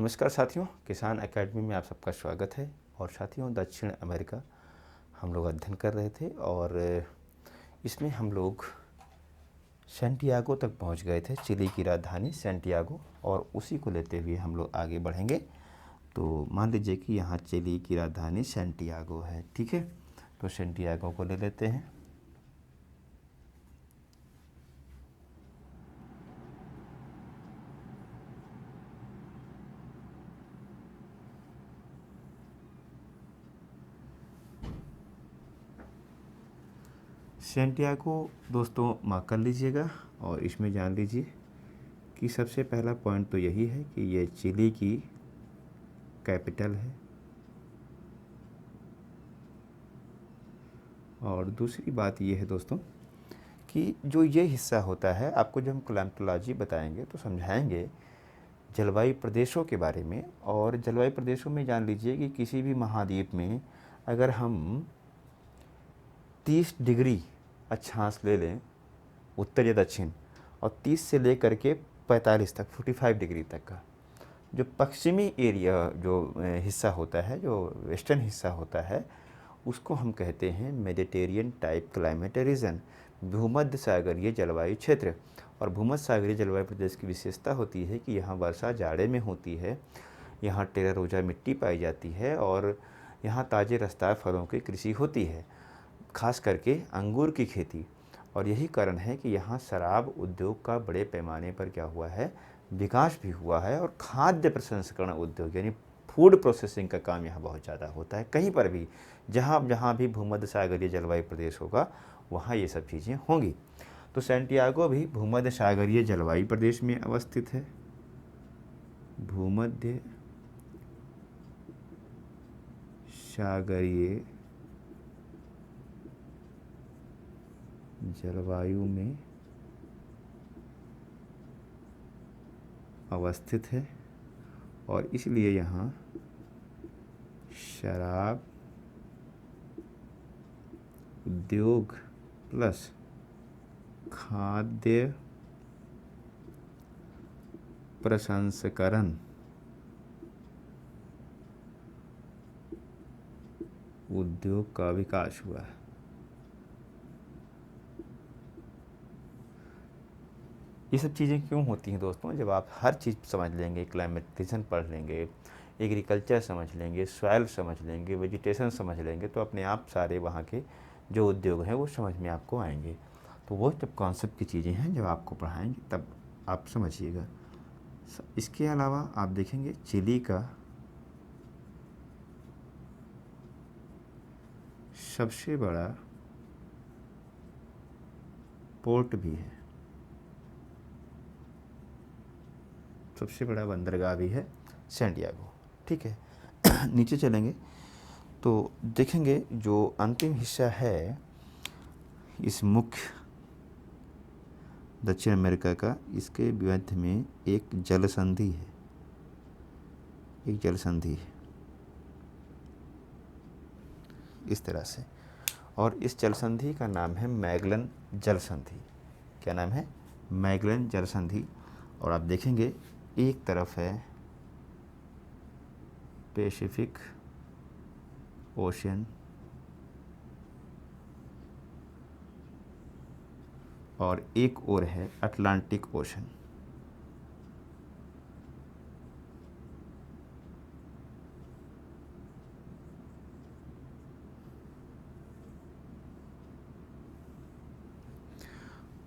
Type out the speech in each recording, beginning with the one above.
नमस्कार साथियों, किसान एकेडमी में आप सबका स्वागत है। और साथियों, दक्षिण अमेरिका हम लोग अध्ययन कर रहे थे और इसमें हम लोग सैंटियागो तक पहुंच गए थे, चिली की राजधानी सैंटियागो, और उसी को लेते हुए हम लोग आगे बढ़ेंगे। तो मान लीजिए कि यहाँ चिली की राजधानी सैंटियागो है, ठीक है। तो सैंटियागो को ले लेते हैं। सैंटियागो दोस्तों मार्क कर लीजिएगा, और इसमें जान लीजिए कि सबसे पहला पॉइंट तो यही है कि ये चिली की कैपिटल है। और दूसरी बात ये है दोस्तों कि जो ये हिस्सा होता है, आपको जब हम क्लाइमेटोलॉजी बताएंगे तो समझाएंगे जलवायु प्रदेशों के बारे में। और जलवायु प्रदेशों में जान लीजिए कि किसी भी महाद्वीप में अगर हम 30 डिग्री अक्षांश ले लें, उत्तर या दक्षिण, और 30 से लेकर के 45 तक, 45 डिग्री तक का जो पश्चिमी एरिया, जो हिस्सा होता है, जो वेस्टर्न हिस्सा होता है, उसको हम कहते हैं मेडिटेरियन टाइप क्लाइमेट रीजन, भूमध्य सागरीय जलवायु क्षेत्र। और भूमध्य सागरीय जलवायु प्रदेश की विशेषता होती है कि यहाँ वर्षा जाड़े में होती है, यहाँ टेरा रोजा मिट्टी पाई जाती है, और यहाँ ताज़े रसदार फलों की कृषि होती है, खास करके अंगूर की खेती। और यही कारण है कि यहाँ शराब उद्योग का बड़े पैमाने पर क्या हुआ है, विकास भी हुआ है। और खाद्य प्रसंस्करण उद्योग यानी फूड प्रोसेसिंग का काम यहाँ बहुत ज़्यादा होता है। कहीं पर भी जहाँ जहाँ भी भूमध्य सागरीय जलवायु प्रदेश होगा, वहाँ ये सब चीज़ें होंगी। तो सैंटियागो भी भूमध्य सागरीय जलवायु प्रदेश में अवस्थित है। भूमध्य सागरीय जलवायु में अवस्थित है, और इसलिए यहाँ शराब उद्योग प्लस खाद्य प्रसंस्करण उद्योग का विकास हुआ है। ये सब चीज़ें क्यों होती हैं दोस्तों? जब आप हर चीज़ समझ लेंगे, क्लाइमेटिज़न पढ़ लेंगे, एग्रीकल्चर समझ लेंगे, सॉइल समझ लेंगे, वेजिटेशन समझ लेंगे, तो अपने आप सारे वहाँ के जो उद्योग हैं वो समझ में आपको आएंगे। तो वो जब कॉन्सेप्ट की चीज़ें हैं, जब आपको पढ़ाएंगे तब आप समझिएगा। इसके अलावा आप देखेंगे चिली का सबसे बड़ा पोर्ट भी है, सबसे बड़ा बंदरगाह भी है सैंटियागो, ठीक है। नीचे चलेंगे तो देखेंगे जो अंतिम हिस्सा है इस मुख्य दक्षिण अमेरिका का, इसके मध्य में एक जल संधि है, एक जल संधि है इस तरह से। और इस जल संधि का नाम है मैगलन जल संधि। क्या नाम है? मैगलन जल संधि। और आप देखेंगे एक तरफ है पैसिफिक ओशन और एक और है अटलांटिक ओशन।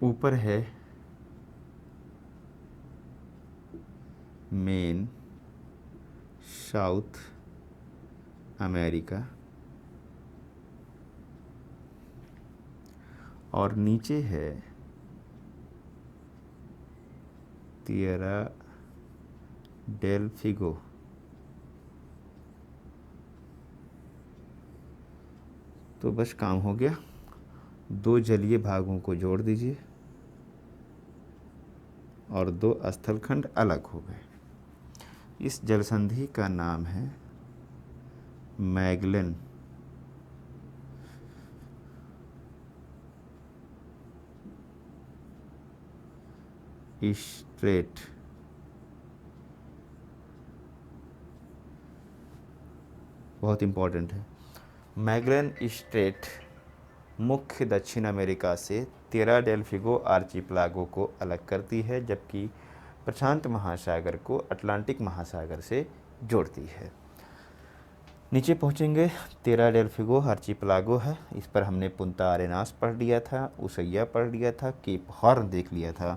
ऊपर है मेन साउथ अमेरिका, और नीचे है तिएरा डेल फिगो। तो बस काम हो गया, दो जलीय भागों को जोड़ दीजिए और दो स्थलखंड अलग हो गए। इस जलसंधि का नाम है मैगलन स्ट्रेट। बहुत इम्पोर्टेंट है। मैगलन स्ट्रेट मुख्य दक्षिण अमेरिका से तेरा डेल फिगो आर्चिपेलागो को अलग करती है, जबकि प्रशांत महासागर को अटलांटिक महासागर से जोड़ती है। नीचे पहुंचेंगे, तेरा डेल फिगो आर्चिपेलागो है, इस पर हमने पुंता अरेनास पढ़ लिया था, उसैया पढ़ लिया था, केप हॉर्न देख लिया था।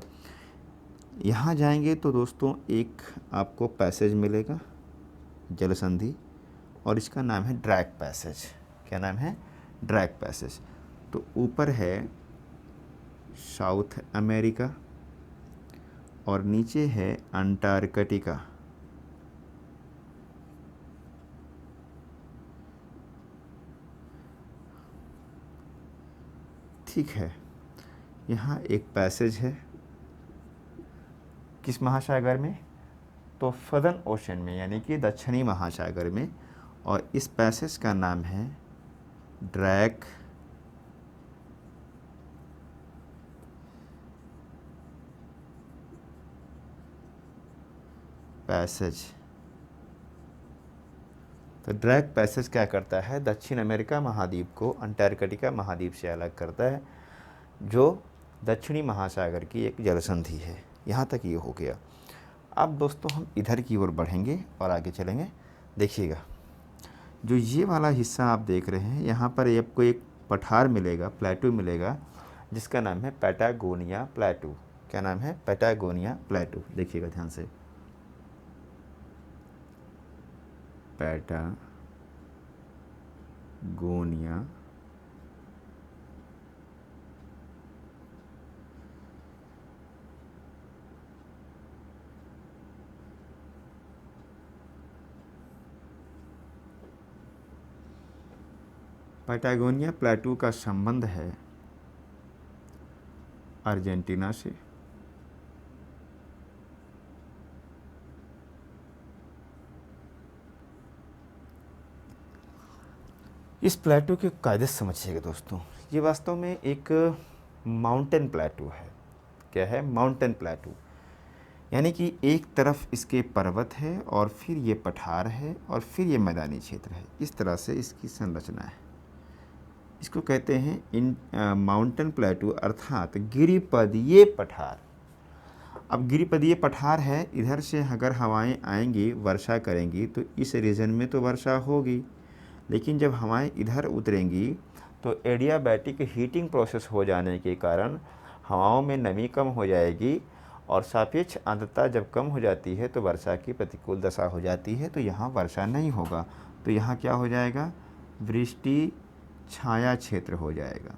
यहाँ जाएंगे तो दोस्तों एक आपको पैसेज मिलेगा, जल संधि, और इसका नाम है ड्रैक पैसेज। क्या नाम है? ड्रैक पैसेज। तो ऊपर है साउथ अमेरिका और नीचे है अंटार्कटिका। ठीक है, यहाँ एक पैसेज है किस महासागर में? तो सदर्न ओशन में, यानी कि दक्षिणी महासागर में, और इस पैसेज का नाम है ड्रैक पैसेज। तो ड्रैक पैसेज क्या करता है? दक्षिण अमेरिका महाद्वीप को अंटार्कटिका महाद्वीप से अलग करता है, जो दक्षिणी महासागर की एक जलसंधि है। यहाँ तक ये हो गया। अब दोस्तों हम इधर की ओर बढ़ेंगे और आगे चलेंगे। देखिएगा, जो ये वाला हिस्सा आप देख रहे हैं, यहाँ पर आपको एक पठार मिलेगा, प्लेटू मिलेगा, जिसका नाम है पैटागोनिया प्लेटू। क्या नाम है? पैटागोनिया प्लेटू। देखिएगा ध्यान से, पैटागोनिया पैटागोनिया प्लेटू का संबंध है अर्जेंटीना से। इस प्लेटू के कायदे समझिएगा दोस्तों, ये वास्तव में एक माउंटेन प्लेटू है। क्या है? माउंटेन प्लेटू। यानी कि एक तरफ इसके पर्वत है और फिर ये पठार है और फिर ये मैदानी क्षेत्र है। इस तरह से इसकी संरचना है। इसको कहते हैं इन माउंटेन प्लेटू, अर्थात गिरिपदीय पठार। अब गिरिपदीय पठार है, इधर से अगर हवाएं आएंगी, वर्षा करेंगी, तो इस रीजन में तो वर्षा होगी, लेकिन जब हवाएं इधर उतरेंगी तो एडियाबैटिक हीटिंग प्रोसेस हो जाने के कारण हवाओं में नमी कम हो जाएगी, और सापेक्ष आर्द्रता जब कम हो जाती है तो वर्षा की प्रतिकूल दशा हो जाती है, तो यहाँ वर्षा नहीं होगा। तो यहाँ क्या हो जाएगा? वृष्टि छाया क्षेत्र हो जाएगा,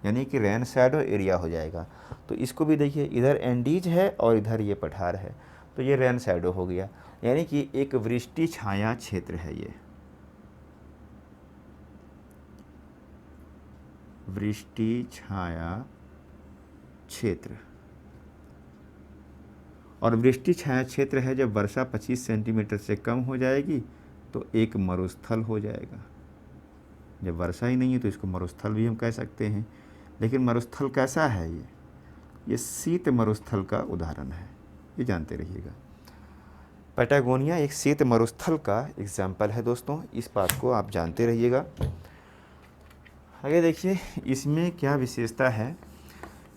यानी कि रेन शैडो एरिया हो जाएगा। तो इसको भी देखिए, इधर एंडीज है और इधर ये पठार है, तो ये रेन शैडो हो गया, यानी कि एक वृष्टि छाया क्षेत्र है। ये वृष्टि छाया क्षेत्र, और वृष्टि छाया क्षेत्र है, जब वर्षा 25 सेंटीमीटर से कम हो जाएगी तो एक मरुस्थल हो जाएगा। जब वर्षा ही नहीं है तो इसको मरुस्थल भी हम कह सकते हैं। लेकिन मरुस्थल कैसा है? ये शीत मरुस्थल का उदाहरण है, ये जानते रहिएगा। पैटागोनिया एक शीत मरुस्थल का एग्जाम्पल है दोस्तों, इस बात को आप जानते रहिएगा। आगे देखिए, इसमें क्या विशेषता है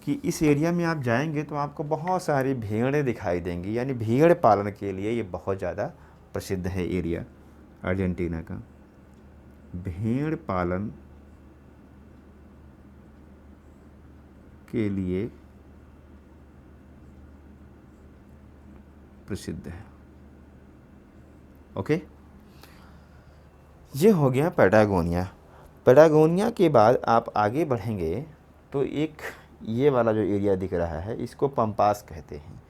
कि इस एरिया में आप जाएंगे तो आपको बहुत सारी भेड़ें दिखाई देंगी, यानी भेड़ पालन के लिए ये बहुत ज़्यादा प्रसिद्ध है एरिया अर्जेंटीना का। भेड़ पालन के लिए प्रसिद्ध है। ओके, ये हो गया पैटागोनिया। पैटागोनिया के बाद आप आगे बढ़ेंगे तो एक ये वाला जो एरिया दिख रहा है, इसको पंपास कहते हैं।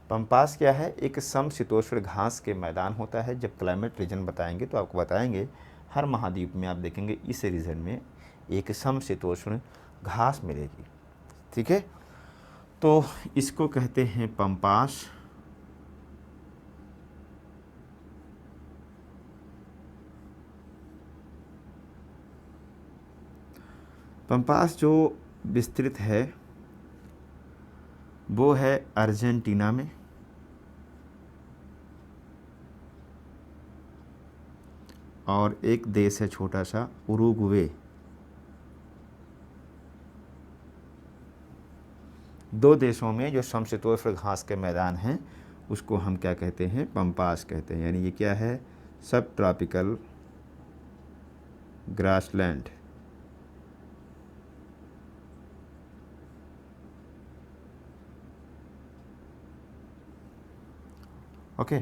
पंपास क्या है? एक समशीतोष्ण घास के मैदान होता है। जब क्लाइमेट रीजन बताएंगे तो आपको बताएंगे, हर महाद्वीप में आप देखेंगे इस रीजन में एक समशीतोष्ण घास मिलेगी। ठीक है, तो इसको कहते हैं पंपास। पंपास जो विस्तृत है वो है अर्जेंटीना में, और एक देश है छोटा सा उरुग्वे। दो देशों में जो समशीतोष्ण घास के मैदान हैं उसको हम क्या कहते हैं, पम्पास कहते हैं। यानी ये क्या है, सब ट्रॉपिकल ग्रासलैंड। ओके,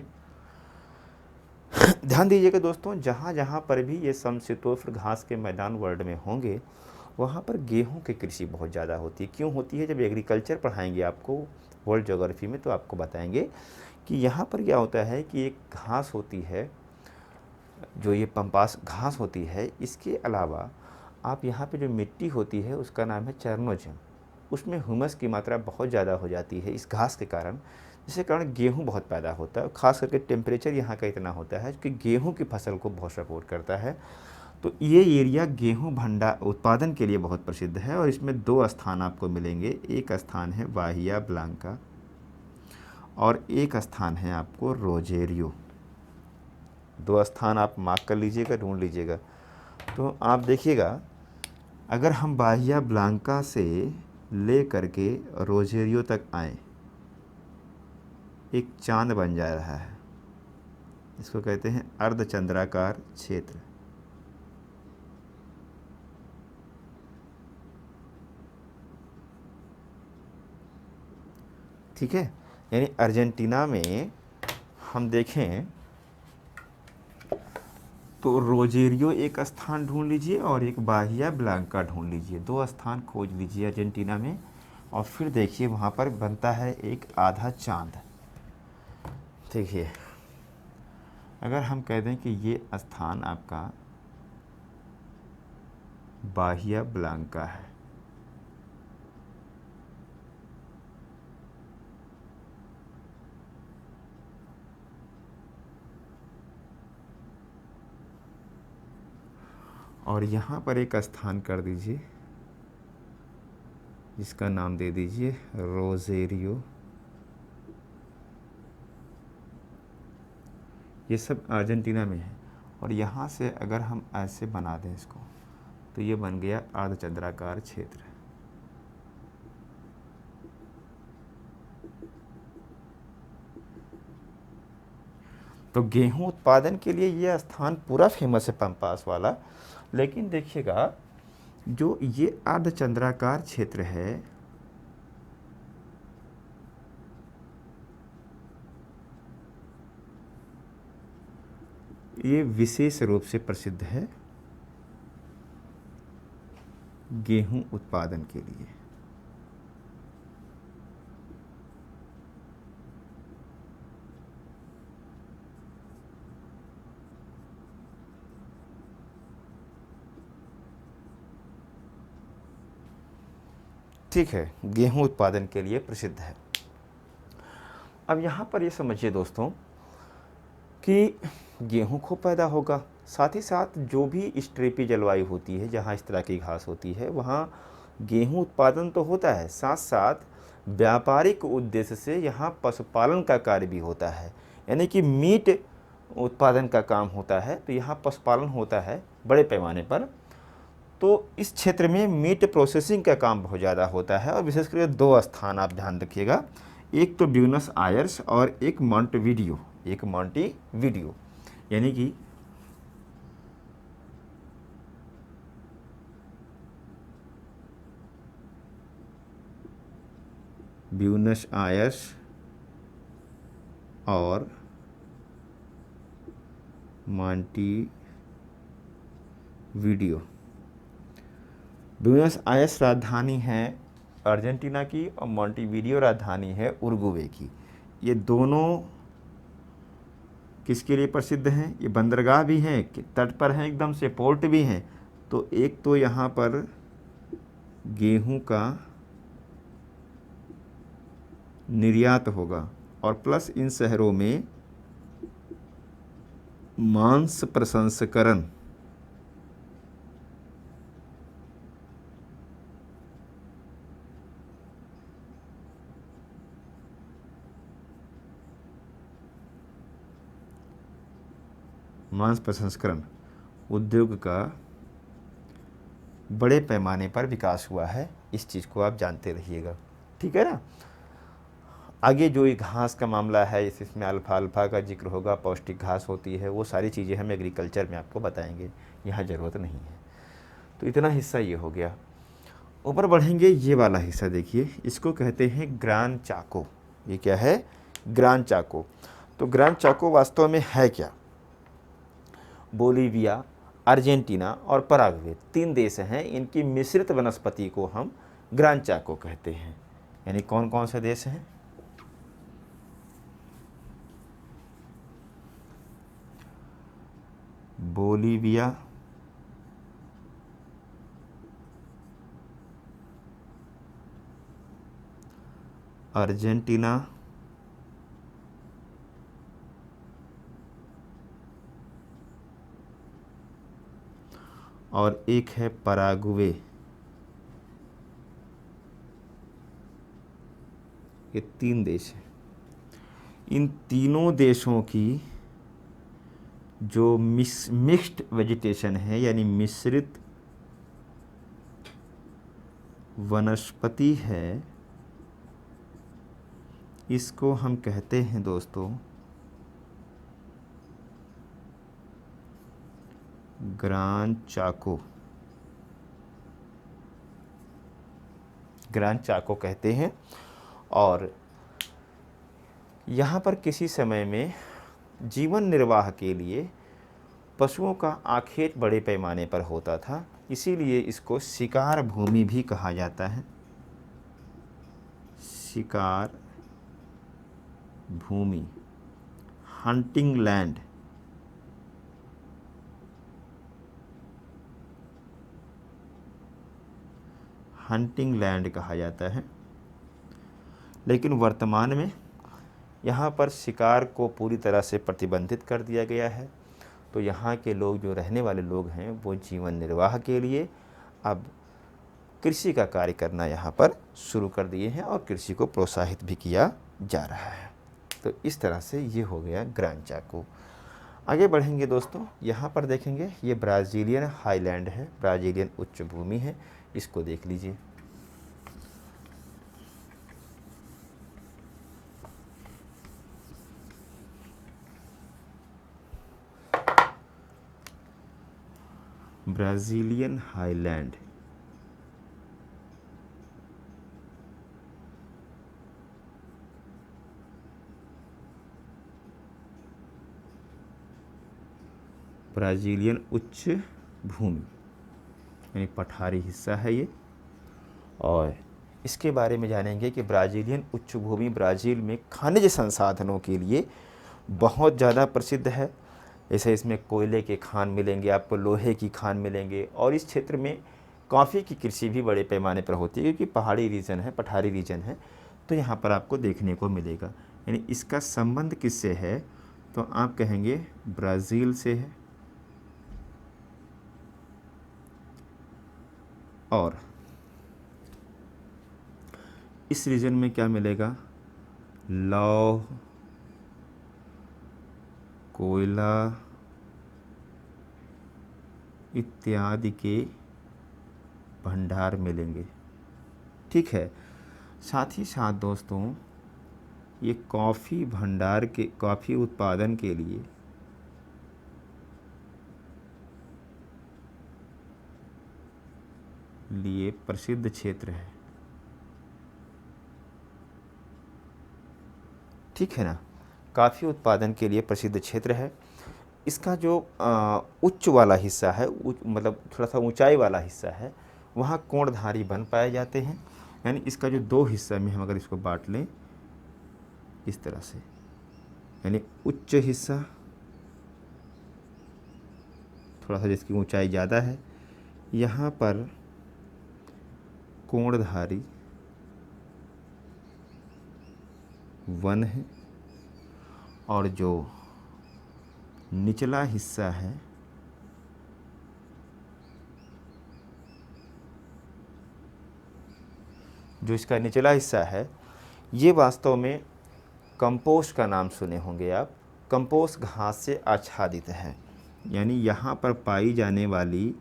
ध्यान दीजिएगा दोस्तों, जहाँ जहाँ पर भी ये समशीतोष्ण घास के मैदान वर्ल्ड में होंगे वहाँ पर गेहूं की कृषि बहुत ज़्यादा होती है। क्यों होती है, जब एग्रीकल्चर पढ़ाएंगे आपको वर्ल्ड ज्योग्राफी में तो आपको बताएंगे कि यहाँ पर क्या होता है कि एक घास होती है, जो ये पम्पास घास होती है, इसके अलावा आप यहाँ पे जो मिट्टी होती है उसका नाम है चर्नोजम। उसमें ह्यूमस की मात्रा बहुत ज़्यादा हो जाती है इस घास के कारण, जिसके कारण गेहूँ बहुत पैदा होता है। खास करके टेम्परेचर यहाँ का इतना होता है कि गेहूँ की फसल को बहुत सपोर्ट करता है। तो ये एरिया गेहूँ भंडार उत्पादन के लिए बहुत प्रसिद्ध है और इसमें दो स्थान आपको मिलेंगे। एक स्थान है बाहिया ब्लांका और एक स्थान है आपको रोजेरियो। दो स्थान आप मार्क कर लीजिएगा, ढूंढ लीजिएगा। तो आप देखिएगा, अगर हम बाहिया ब्लांका से ले करके रोजेरियो तक आए, एक चांद बन जा रहा है। इसको कहते हैं अर्धचंद्राकार क्षेत्र। ठीक है, यानी अर्जेंटीना में हम देखें तो रोजेरियो एक स्थान ढूंढ लीजिए और एक बाहिया ब्लांका ढूंढ लीजिए। दो स्थान खोज लीजिए अर्जेंटीना में और फिर देखिए वहाँ पर बनता है एक आधा चांद। देखिए, अगर हम कह दें कि ये स्थान आपका बाहिया ब्लांका है, और यहाँ पर एक स्थान कर दीजिए जिसका नाम दे दीजिए रोजेरियो। ये सब अर्जेंटीना में है और यहाँ से अगर हम ऐसे बना दें इसको तो ये बन गया अर्धचंद्राकार क्षेत्र। तो गेहूं उत्पादन के लिए ये स्थान पूरा फेमस है पम्पास वाला। लेकिन देखिएगा, जो ये अर्धचंद्राकार क्षेत्र है ये विशेष रूप से प्रसिद्ध है गेहूं उत्पादन के लिए। ठीक है, गेहूं उत्पादन के लिए प्रसिद्ध है। अब यहाँ पर ये समझिए दोस्तों कि गेहूं खूब पैदा होगा, साथ ही साथ जो भी स्ट्रेपी जलवायु होती है जहाँ इस तरह की घास होती है वहाँ गेहूं उत्पादन तो होता है, साथ साथ व्यापारिक उद्देश्य से यहाँ पशुपालन का कार्य भी होता है। यानी कि मीट उत्पादन का काम होता है, तो यहाँ पशुपालन होता है बड़े पैमाने पर। तो इस क्षेत्र में मीट प्रोसेसिंग का काम बहुत ज़्यादा होता है और विशेष करके दो स्थान आप ध्यान रखिएगा, एक तो ब्यूनस आयर्स और एक मॉन्टेविडियो। एक मॉन्टेविडियो यानी कि ब्यूनस आयर्स और मॉन्टेविडियो। ब्यूनस आयर्स राजधानी है अर्जेंटीना की और मॉन्टेविडियो राजधानी है उरुग्वे की। ये दोनों किसके लिए प्रसिद्ध हैं? ये बंदरगाह भी हैं, तट पर हैं, एकदम से पोर्ट भी हैं। तो एक तो यहाँ पर गेहूं का निर्यात होगा और प्लस इन शहरों में मांस प्रसंस्करण उद्योग का बड़े पैमाने पर विकास हुआ है। इस चीज़ को आप जानते रहिएगा, ठीक है ना। आगे जो ये घास का मामला है, इसमें अल्फा का जिक्र होगा, पौष्टिक घास होती है, वो सारी चीज़ें हम एग्रीकल्चर में आपको बताएंगे, यहाँ ज़रूरत नहीं है। तो इतना हिस्सा ये हो गया। ऊपर बढ़ेंगे, ये वाला हिस्सा देखिए, इसको कहते हैं ग्रान चाको। ये क्या है? ग्रान चाको। तो ग्रान चाको वास्तव में है क्या? बोलीविया, अर्जेंटीना और पराग्वे 3 देश हैं, इनकी मिश्रित वनस्पति को हम ग्रान चाको कहते हैं। यानी कौन कौन से देश हैं? बोलीविया, अर्जेंटीना, और एक है पराग्वे। ये 3 देश हैं। इन तीनों देशों की जो मिक्स्ड वेजिटेशन है, यानी मिश्रित वनस्पति है, इसको हम कहते हैं दोस्तों ग्रान चाको। ग्रान चाको कहते हैं। और यहाँ पर किसी समय में जीवन निर्वाह के लिए पशुओं का आखेट बड़े पैमाने पर होता था, इसीलिए इसको शिकार भूमि भी कहा जाता है। शिकार भूमि, हंटिंग लैंड। हंटिंग लैंड कहा जाता है। लेकिन वर्तमान में यहाँ पर शिकार को पूरी तरह से प्रतिबंधित कर दिया गया है। तो यहाँ के लोग, जो रहने वाले लोग हैं, वो जीवन निर्वाह के लिए अब कृषि का कार्य करना यहाँ पर शुरू कर दिए हैं और कृषि को प्रोत्साहित भी किया जा रहा है। तो इस तरह से ये हो गया ग्रान चाको। आगे बढ़ेंगे दोस्तों, यहाँ पर देखेंगे, ये ब्राज़ीलियन हाईलैंड है, ब्राज़ीलियन उच्च भूमि है, इसको देख लीजिए। ब्राज़ीलियन हाईलैंड, ब्राज़ीलियन उच्च भूमि यानी पठारी हिस्सा है ये। और इसके बारे में जानेंगे कि ब्राज़ीलियन उच्च भूमि ब्राज़ील में खनिज संसाधनों के लिए बहुत ज़्यादा प्रसिद्ध है। जैसे इसमें कोयले के खान मिलेंगे, आपको लोहे की खान मिलेंगे, और इस क्षेत्र में कॉफ़ी की कृषि भी बड़े पैमाने पर होती है, क्योंकि पहाड़ी रीजन है, पठारी रीजन है, तो यहाँ पर आपको देखने को मिलेगा। यानी इसका संबंध किससे है? तो आप कहेंगे ब्राज़ील से है। और इस रीजन में क्या मिलेगा? लौह, कोयला इत्यादि के भंडार मिलेंगे, ठीक है। साथ ही साथ दोस्तों, ये कॉफ़ी भंडार के, कॉफ़ी उत्पादन के लिए प्रसिद्ध क्षेत्र है, ठीक है ना। काफ़ी उत्पादन के लिए प्रसिद्ध क्षेत्र है। इसका जो उच्च वाला हिस्सा है, मतलब थोड़ा सा ऊंचाई वाला हिस्सा है, वहाँ कोणधारी वन पाए जाते हैं। यानी इसका जो 2 हिस्सा में हम अगर इसको बांट लें इस तरह से, यानी उच्च हिस्सा थोड़ा सा जिसकी ऊंचाई ज़्यादा है, यहाँ पर कोणधारी वन है, और जो निचला हिस्सा है जो इसका निचला हिस्सा है, ये वास्तव में कंपोस्ट का नाम सुने होंगे आप। कंपोस्ट घास से आच्छादित है। यानी यहाँ पर पाई जाने वाली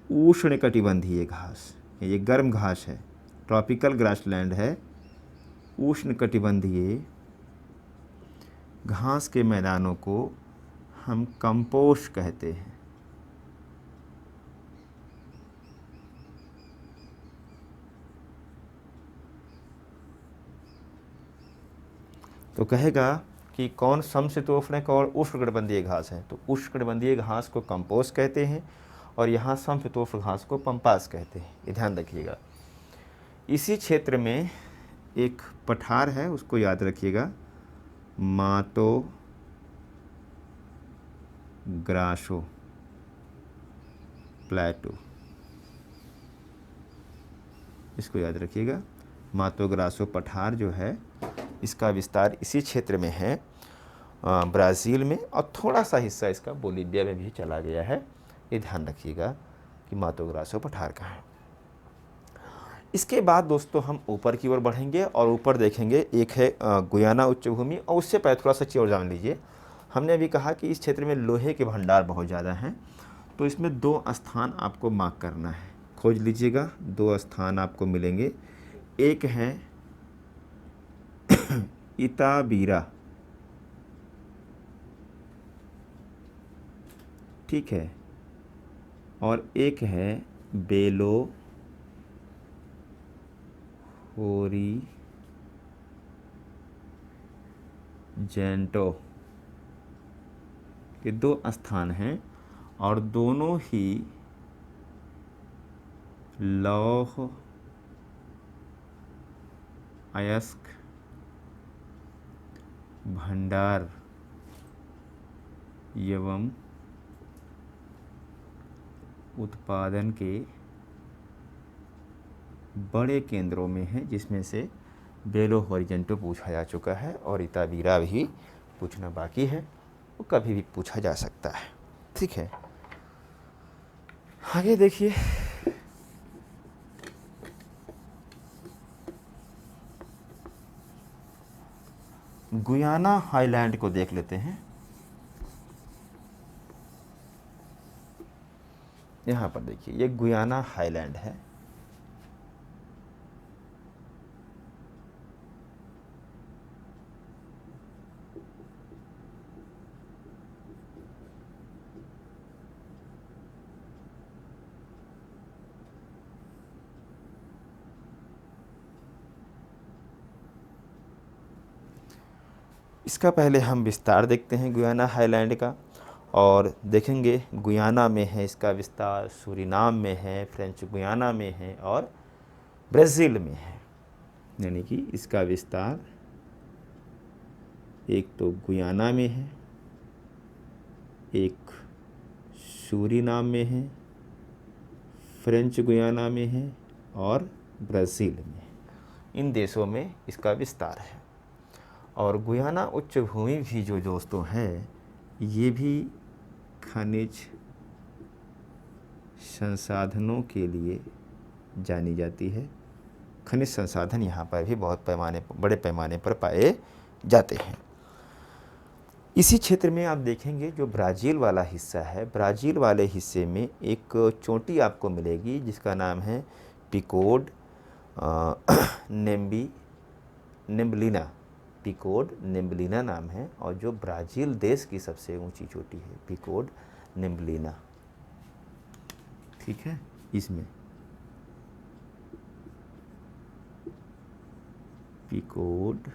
उष्णकटिबंधीय घास, ये गर्म घास है, ट्रॉपिकल ग्रासलैंड है, उष्णकटिबंधीय घास के मैदानों को हम कंपोस्ट कहते हैं। तो कहेगा कि कौन समशीतोष्ण और उष्णकटिबंधीय घास है, तो उष्णकटिबंधीय घास को कंपोस्ट कहते हैं और यहाँ समशीतोष्ण घास को पंपास कहते हैं, ये ध्यान रखिएगा। इसी क्षेत्र में एक पठार है, उसको याद रखिएगा, मातो ग्रासो प्लेटो, इसको याद रखिएगा। मातो ग्रासो पठार जो है, इसका विस्तार इसी क्षेत्र में है, ब्राज़ील में, और थोड़ा सा हिस्सा इसका बोलीविया में भी चला गया है। ये ध्यान रखिएगा कि मातो ग्रासो पठार का है। इसके बाद दोस्तों हम ऊपर की ओर बढ़ेंगे और ऊपर देखेंगे, एक है गुयाना उच्च भूमि, और उससे पहले थोड़ा सा चीज़ और जान लीजिए। हमने अभी कहा कि इस क्षेत्र में लोहे के भंडार बहुत ज़्यादा हैं, तो इसमें 2 स्थान आपको मार्क करना है, खोज लीजिएगा। 2 स्थान आपको मिलेंगे, एक है इताबीरा, ठीक है, और एक है बेलो होरिजेंटो। ये 2 स्थान हैं और दोनों ही लौह अयस्क भंडार एवं उत्पादन के बड़े केंद्रों में हैं, जिसमें से बेलो होरिजेंटो पूछा जा चुका है और इताबीरा भी पूछना बाकी है, वो कभी भी पूछा जा सकता है, ठीक है। आगे देखिए, गुयाना हाईलैंड को देख लेते हैं। यहाँ पर देखिए, ये गुयाना हाईलैंड है, इसका पहले हम विस्तार देखते हैं गुयाना हाईलैंड का, और देखेंगे गुयाना में है इसका विस्तार, सूरीनाम में है, फ्रेंच गुयाना में है और ब्राज़ील में है। यानी कि इसका विस्तार एक तो गुयाना में है, एक सूरीनाम में है, फ्रेंच गुयाना में है और ब्राज़ील में। इन देशों में इसका विस्तार है। और गुयाना उच्च भूमि भी जो दोस्तों है, ये भी खनिज संसाधनों के लिए जानी जाती है। खनिज संसाधन यहाँ पर भी बड़े पैमाने पर पाए जाते हैं। इसी क्षेत्र में आप देखेंगे जो ब्राज़ील वाला हिस्सा है, ब्राज़ील वाले हिस्से में एक चोटी आपको मिलेगी जिसका नाम है पिकोड नेम्बलिना। पिकोड नेम्बलिना नाम है, और जो ब्राज़ील देश की सबसे ऊंची चोटी है, पिकोड नेम्बलिना, ठीक है। इसमें पिकोड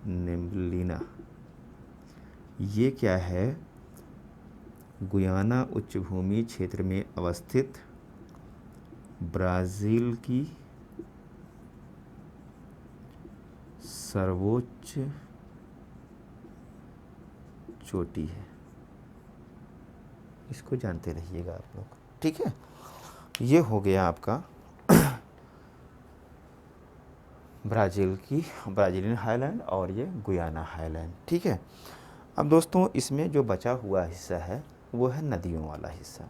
नेम्बलिना, ये क्या है, गुयाना उच्च भूमि क्षेत्र में अवस्थित ब्राज़ील की सर्वोच्च चोटी है। इसको जानते रहिएगा आप लोग, ठीक है। ये हो गया आपका ब्राज़ीलियन हाईलैंड और ये गुयाना हाईलैंड, ठीक है। अब दोस्तों इसमें जो बचा हुआ हिस्सा है वो है नदियों वाला हिस्सा।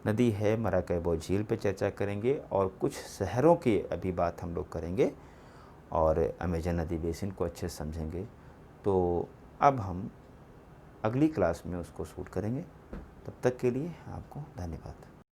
नदी है मराकैबो झील पे चर्चा करेंगे, और कुछ शहरों की अभी बात हम लोग करेंगे, और अमेजन नदी बेसिन को अच्छे से समझेंगे। तो अब हम अगली क्लास में उसको शूट करेंगे। तब तक के लिए आपको धन्यवाद।